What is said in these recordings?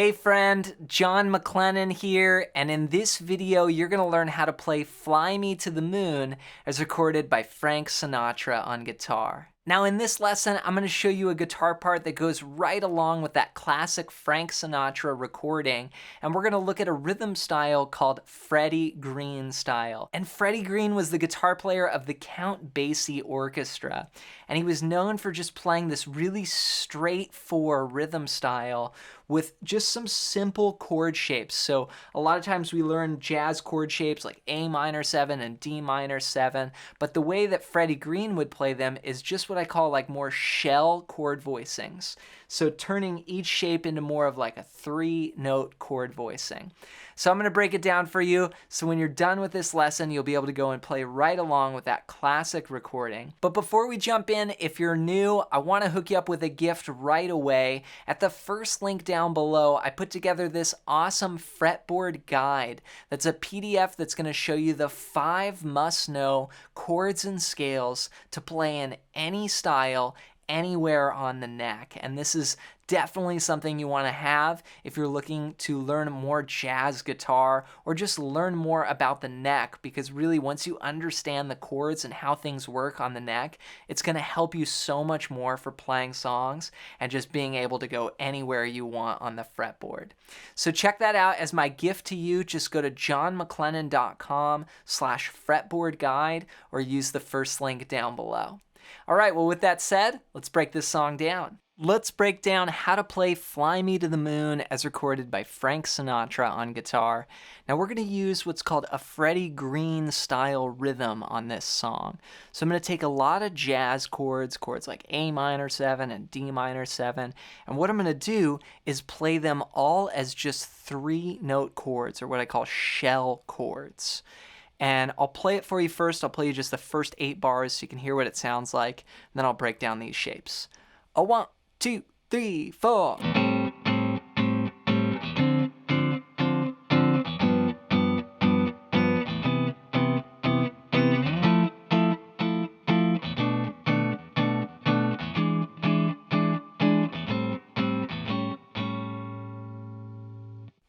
Hey friend, John MacLennan here, and in this video you're going to learn how to play Fly Me to the Moon as recorded by Frank Sinatra on guitar. Now in this lesson, I'm going to show you a guitar part that goes right along with that classic Frank Sinatra recording, and we're going to look at a rhythm style called Freddie Green style. And Freddie Green was the guitar player of the Count Basie Orchestra, and he was known for just playing this really straight 4 rhythm style with just some simple chord shapes. So a lot of times we learn jazz chord shapes like A minor 7 and D minor 7, but the way that Freddie Green would play them is just what I call like more shell chord voicings. So turning each shape into more of like a 3-note chord voicing. So I'm going to break it down for you, so when you're done with this lesson, you'll be able to go and play right along with that classic recording. But before we jump in, if you're new, I want to hook you up with a gift right away. At the first link down below, I put together this awesome fretboard guide. That's a PDF that's going to show you the 5 must-know chords and scales to play in any style, anywhere on the neck. And this is definitely something you want to have if you're looking to learn more jazz guitar or just learn more about the neck, because really once you understand the chords and how things work on the neck, it's going to help you so much more for playing songs and just being able to go anywhere you want on the fretboard. So check that out as my gift to you. Just go to johnmaclennan.com/fretboard guide or use the first link down below. All right, well, with that said, let's break this song down. Let's break down how to play Fly Me to the Moon as recorded by Frank Sinatra on guitar. Now we're going to use what's called a Freddie Green style rhythm on this song. So I'm going to take a lot of jazz chords like A minor 7 and D minor 7, and what I'm going to do is play them all as just 3-note chords, or what I call shell chords. And I'll play it for you first. I'll play you just the first 8 bars so you can hear what it sounds like, and then I'll break down these shapes. 1, 2, 3, 4.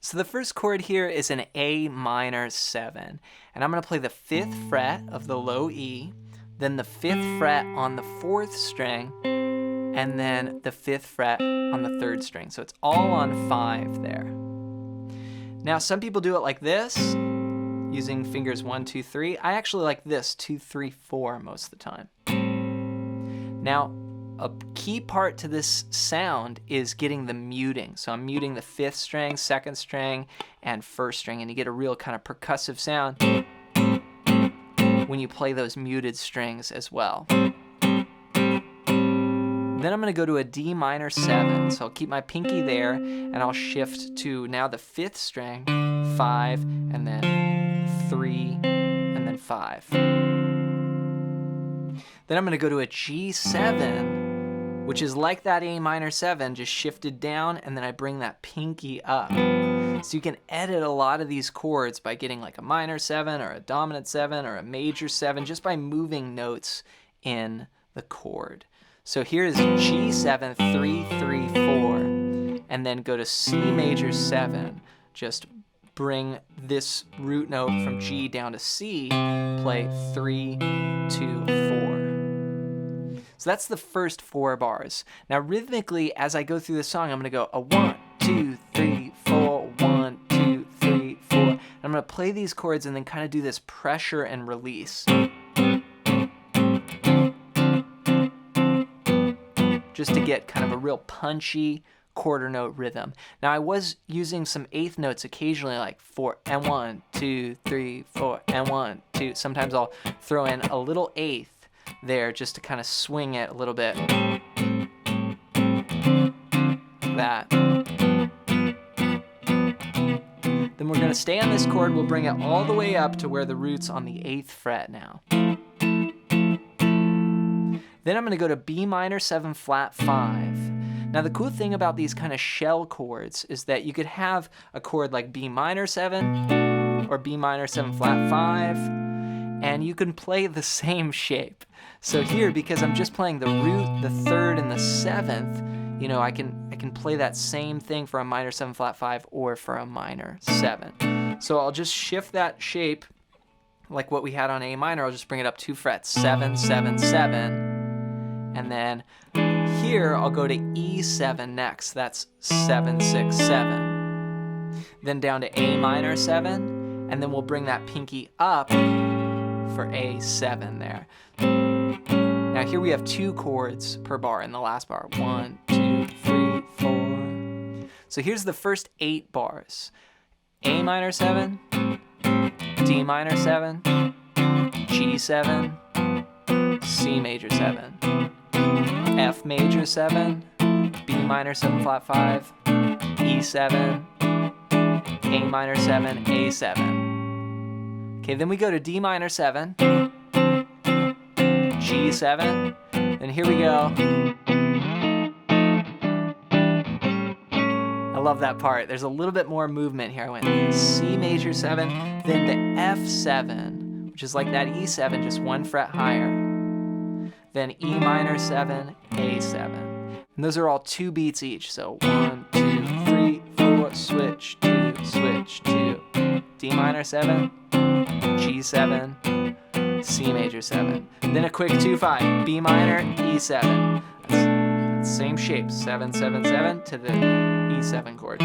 So the first chord here is an A minor 7, and I'm going to play the 5th fret of the low E, then the 5th fret on the 4th string, and then the 5th fret on the 3rd string. So it's all on 5 there. Now some people do it like this, using fingers 1, 2, 3. I actually like this, 2, 3, 4 most of the time. Now a key part to this sound is getting the muting. So I'm muting the 5th string, 2nd string, and 1st string, and you get a real kind of percussive sound when you play those muted strings as well. Then I'm going to go to a D minor 7, so I'll keep my pinky there, and I'll shift to now the 5th string, 5, and then 3, and then 5. Then I'm going to go to a G7, which is like that A minor 7, just shifted down, and then I bring that pinky up. So you can edit a lot of these chords by getting like a minor 7 or a dominant 7 or a major 7 just by moving notes in the chord. So here's G7, 3, 3, 4, and then go to C major 7. Just bring this root note from G down to C, play 3, 2, 4. So that's the first 4 bars. Now rhythmically, as I go through the song, I'm going to go a 1, 2, 3, 4, 1, 2, 3, 4. And I'm going to play these chords and then kind of do this pressure and release, just to get kind of a real punchy quarter note rhythm. Now I was using some 8th notes occasionally, like 4 and 1, 2, 3, 4 and 1, 2. Sometimes I'll throw in a little 8th there just to kind of swing it a little bit, like that. Then we're going to stay on this chord. We'll bring it all the way up to where the root's on the 8th fret now. Then I'm going to go to B minor 7 flat 5. Now the cool thing about these kind of shell chords is that you could have a chord like B minor 7 or B minor 7 flat 5, and you can play the same shape. So here, because I'm just playing the root, the 3rd, and the 7th, you know, I can I can play that same thing for a minor 7 flat 5 or for a minor 7. So I'll just shift that shape like what we had on A minor. I'll just bring it up 2 frets, 7, 7, 7. And then here I'll go to E7 next. That's 7, 6, 7. Then down to A minor 7, and then we'll bring that pinky up for A7 there. Now here we have 2 chords per bar in the last bar. 1, 2, 3, 4. So here's the first 8 bars. A minor 7, D minor 7, G7, C major 7, F major 7, B minor 7 flat 5, E7, A minor 7, A7. Okay, then we go to D minor 7, G7, and here we go. I love that part. There's a little bit more movement here. I went C major 7, then to F7, which is like that E7, just 1 fret higher. Then E minor 7, A7. And those are all 2 beats each. So 1, 2, 3, 4, switch, 2, switch, 2. D minor 7, G7, C major 7. Then a quick 2-5, B minor, E7. That's same shape, 7, 7, 7 to the E7 chord.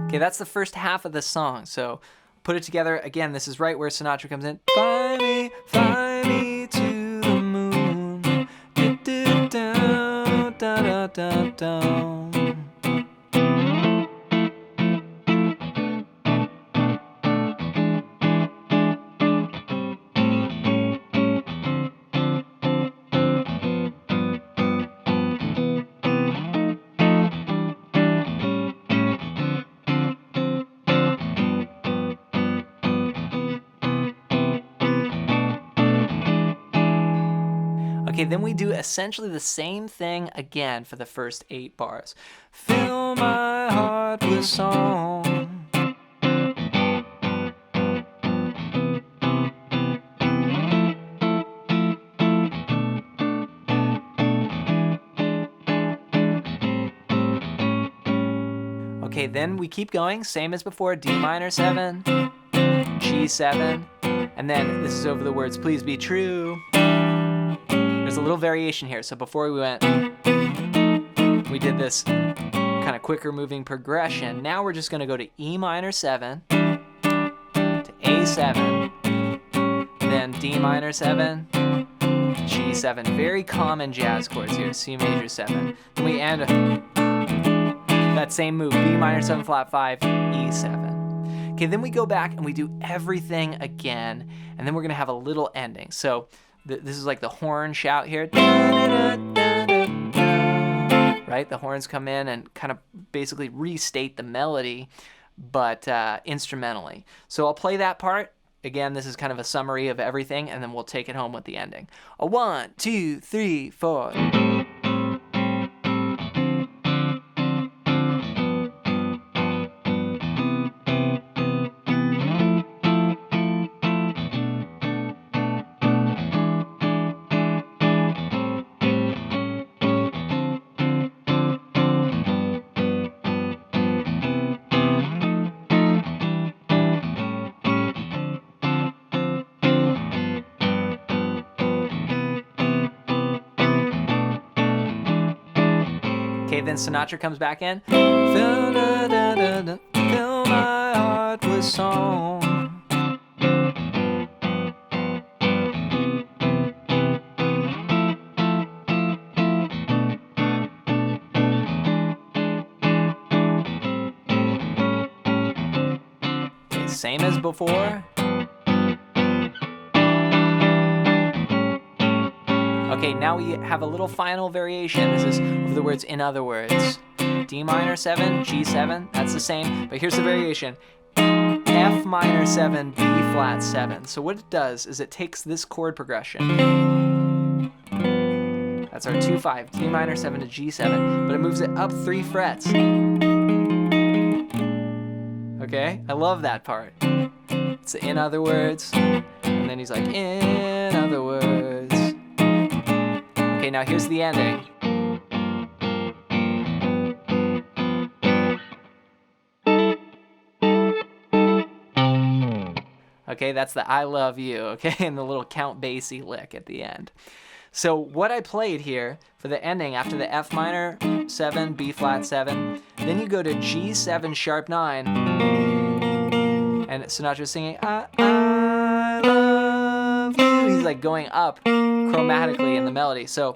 Okay, that's the first half of the song. So put it together. Again, this is right where Sinatra comes in. Fly me to the moon. Da-da-da-da-da-da-da. Okay, then we do essentially the same thing again for the first 8 bars. Fill my heart with song. Okay, then we keep going, same as before, D minor 7, G7, and then this is over the words, please be true. There's a little variation here. So before we did this kind of quicker moving progression. Now we're just going to go to E minor 7, to A7, then D minor 7, G7. Very common jazz chords here, C major 7. Then we end that same move, B minor 7 flat 5, E7. Okay, then we go back and we do everything again, and then we're going to have a little ending. So this is like the horn shout here. Right? The horns come in and kind of basically restate the melody, but instrumentally. So I'll play that part. Again, this is kind of a summary of everything, and then we'll take it home with the ending. 1, 2, 3, 4. Okay, then Sinatra comes back in. Fill my heart with song. Okay, same as before. Okay, now we have a little final variation. This is over the words in other words. D minor 7, G7, that's the same, but here's the variation. F minor 7, B flat 7. So what it does is it takes this chord progression. That's our 2-5, D minor 7 to G7, but it moves it up 3 frets. Okay, I love that part. It's in other words, and then he's like, in other words. Okay, now here's the ending. Okay, that's the I love you, okay, and the little Count Basie lick at the end. So what I played here for the ending after the F minor 7, B flat 7, then you go to G7 sharp 9, and Sinatra's singing I love you. He's like going up chromatically in the melody. So,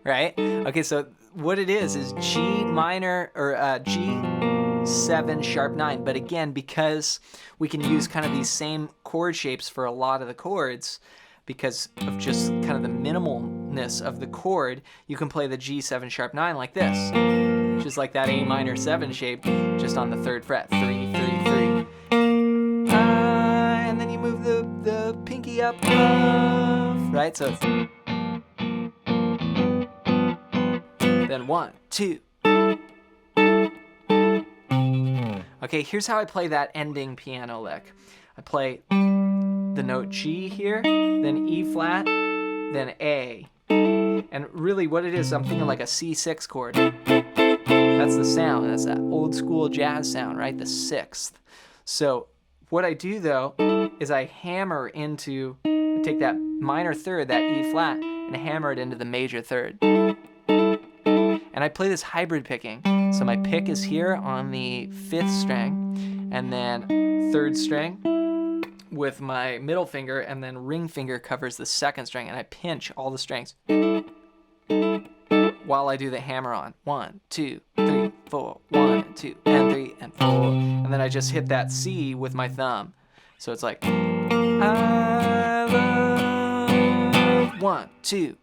right? Okay, so what it is G minor or G7 sharp 9, but again, because we can use kind of these same chord shapes for a lot of the chords, because of just kind of the minimalness of the chord, you can play the G7 sharp 9 like this, which is like that A minor 7 shape, just on the 3rd fret, 3, 3, 3. And then you move the pinky up, right? So it's then 1, 2. Okay, here's how I play that ending piano lick. I play the note G here, then E flat, then A. And really what it is, I'm thinking like a C6 chord. That's the sound, that's that old school jazz sound, right? The 6th. So what I do though, is I hammer into, I take that minor 3rd, that E flat, and hammer it into the major 3rd. And I play this hybrid picking. So my pick is here on the 5th string, and then 3rd string with my middle finger, and then ring finger covers the 2nd string, and I pinch all the strings while I do the hammer on. 1, 2, 3, 4, 1, 2, and 3, and 4. And then I just hit that C with my thumb. So it's like, I love 1, 2.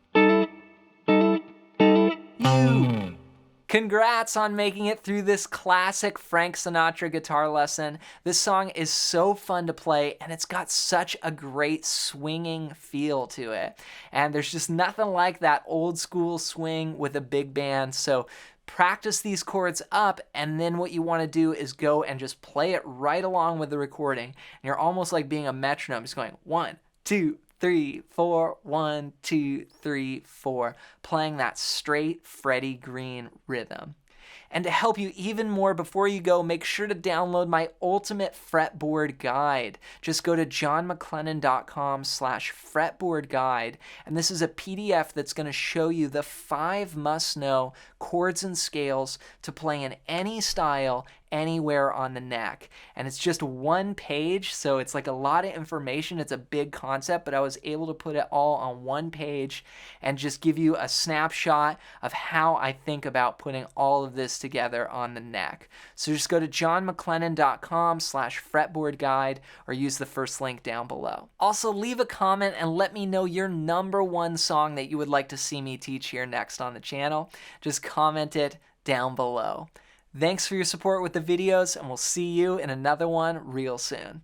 Congrats on making it through this classic Frank Sinatra guitar lesson. This song is so fun to play, and it's got such a great swinging feel to it. And there's just nothing like that old school swing with a big band. So practice these chords up, and then what you want to do is go and just play it right along with the recording. And you're almost like being a metronome, just going 1, 2, 3, 4, 1, 2, 3, 4, playing that straight Freddie Green rhythm. And to help you even more before you go, make sure to download my ultimate fretboard guide. Just go to johnmcclennan.com/fretboard guide. And this is a PDF that's going to show you the 5 must-know chords and scales to play in any style, anywhere on the neck. And it's just 1 page, so it's like a lot of information. It's a big concept, but I was able to put it all on 1 page and just give you a snapshot of how I think about putting all of this together on the neck. So just go to johnmcclennan.com/fretboard guide or use the first link down below. Also, leave a comment and let me know your #1 song that you would like to see me teach here next on the channel. Just comment it down below. Thanks for your support with the videos, and we'll see you in another one real soon.